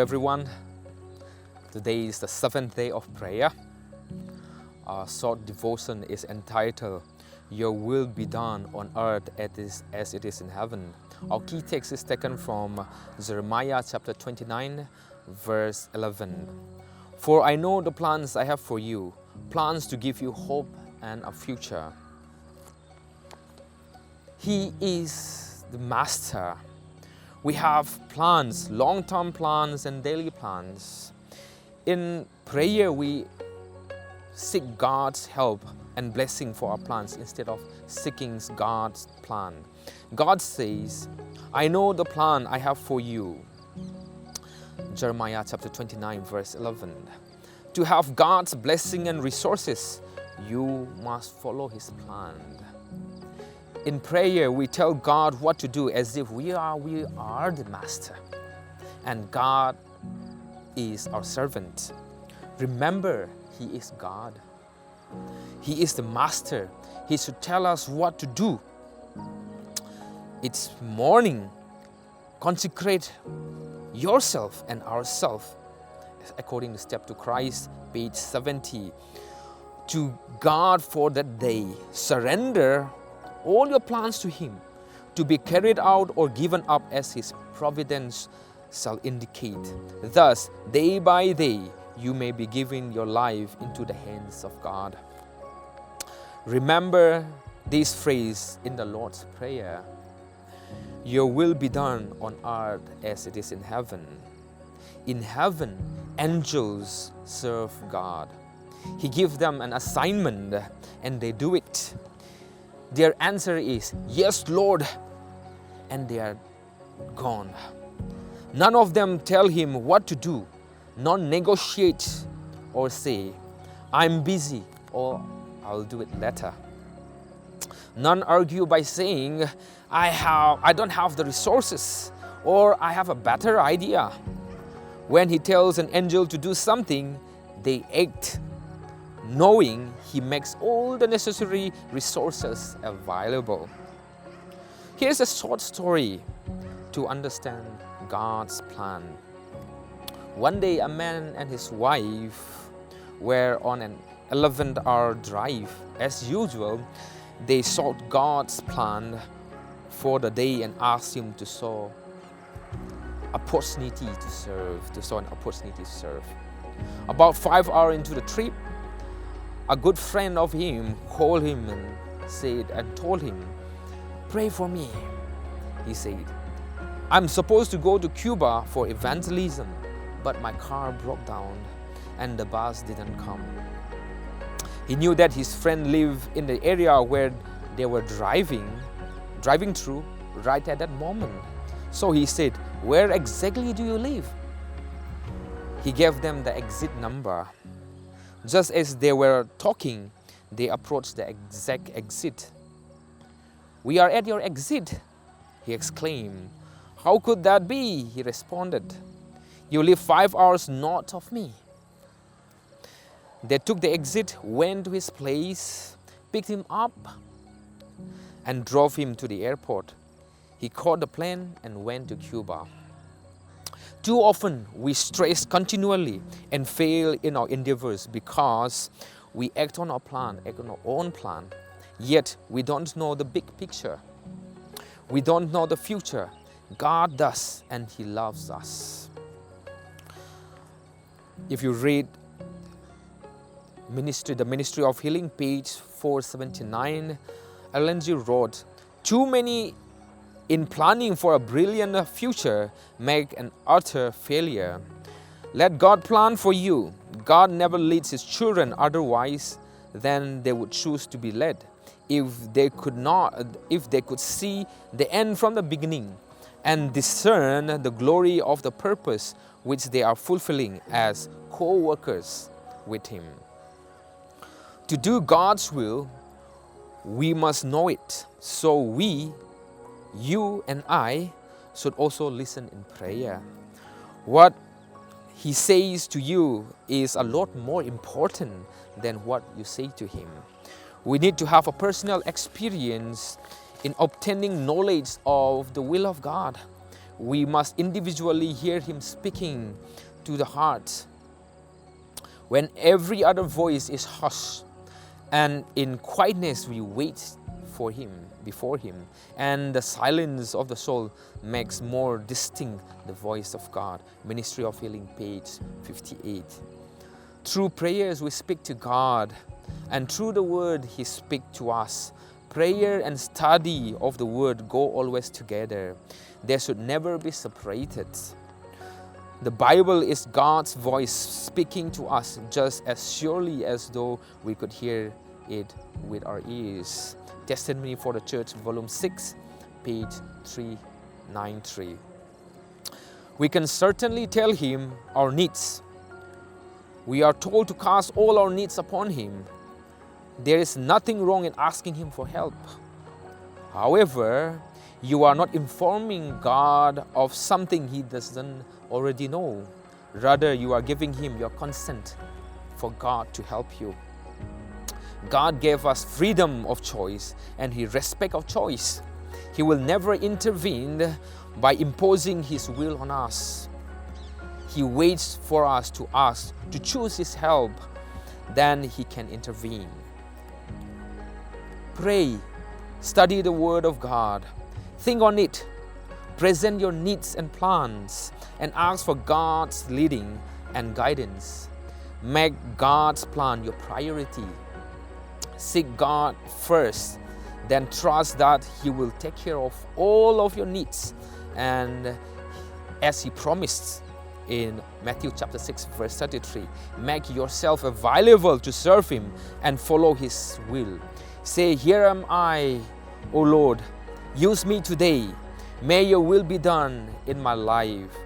everyone. Today is the 7th day of prayer. Our short devotion is entitled, Your Will Be Done on Earth as it is in Heaven. Our key text is taken from Jeremiah chapter 29, verse 11. For I know the plans I have for you, plans to give you hope and a future. He is the Master. We have plans, long-term plans and daily plans. In prayer, we seek God's help and blessing for our plans instead of seeking God's plan. God says, I know the plan I have for you. Jeremiah chapter 29, verse 11. To have God's blessing and resources, you must follow His plan. In prayer, we tell God what to do as if we are the Master and God is our servant. Remember, He is God. He is the Master. He should tell us what to do. It's morning. Consecrate yourself and ourselves, according to Step to Christ, page 70, to God for that day. Surrender all your plans to Him, to be carried out or given up as His providence shall indicate. Thus, day by day, you may be giving your life into the hands of God. Remember this phrase in the Lord's Prayer. Your will be done on earth as it is in heaven. In heaven, angels serve God. He gives them an assignment and they do it. Their answer is, yes, Lord, and they are gone. None of them tell Him what to do, none negotiate or say, I'm busy or I'll do it later. None argue by saying, I don't have the resources or I have a better idea. When He tells an angel to do something, they act, knowing He makes all the necessary resources available. Here's a short story to understand God's plan. One day, a man and his wife were on an 11-hour drive. As usual, they sought God's plan for the day and asked Him to sow an opportunity to serve. About 5 hours into the trip, a good friend of him called him and told him, pray for me. He said, I'm supposed to go to Cuba for evangelism, but my car broke down and the bus didn't come. He knew that his friend lived in the area where they were driving through right at that moment. So he said, where exactly do you live? He gave them the exit number. Just as they were talking, they approached the exact exit. We are at your exit, he exclaimed. How could that be? He responded. You live 5 hours north of me. They took the exit, went to his place, picked him up, and drove him to the airport. He caught the plane and went to Cuba. Too often, we stress continually and fail in our endeavors because we act on our own plan, yet we don't know the big picture. We don't know the future. God does, and He loves us. If you read the Ministry of Healing, page 479, Ellen G. wrote, too many in planning for a brilliant future make an utter failure. Let God plan for you. God never leads His children otherwise than they would choose to be led. If they could see the end from the beginning and discern the glory of the purpose which they are fulfilling as co-workers with Him. To do God's will, we must know it. So you and I should also listen in prayer. What He says to you is a lot more important than what you say to Him. We need to have a personal experience in obtaining knowledge of the will of God. We must individually hear Him speaking to the heart. When every other voice is hushed, and in quietness we wait for Him, before Him, and the silence of the soul makes more distinct the voice of God. Ministry of Healing, page 58. Through prayers we speak to God, and through the Word He speaks to us. Prayer and study of the Word go always together. They should never be separated. The Bible is God's voice speaking to us just as surely as though we could hear it with our ears. Testimony for the Church, volume 6, page 393. We can certainly tell Him our needs. We are told to cast all our needs upon Him. There is nothing wrong in asking Him for help. However, you are not informing God of something He doesn't already know. Rather, you are giving Him your consent for God to help you. God gave us freedom of choice, and He respects our choice. He will never intervene by imposing His will on us. He waits for us to ask, to choose His help, then He can intervene. Pray, study the Word of God, think on it, present your needs and plans, and ask for God's leading and guidance. Make God's plan your priority. Seek God first, then trust that He will take care of all of your needs, and as He promised in Matthew chapter 6 verse 33, make yourself available to serve Him and follow His will. Say, "Here am I, O Lord, use me today. May your will be done in my life."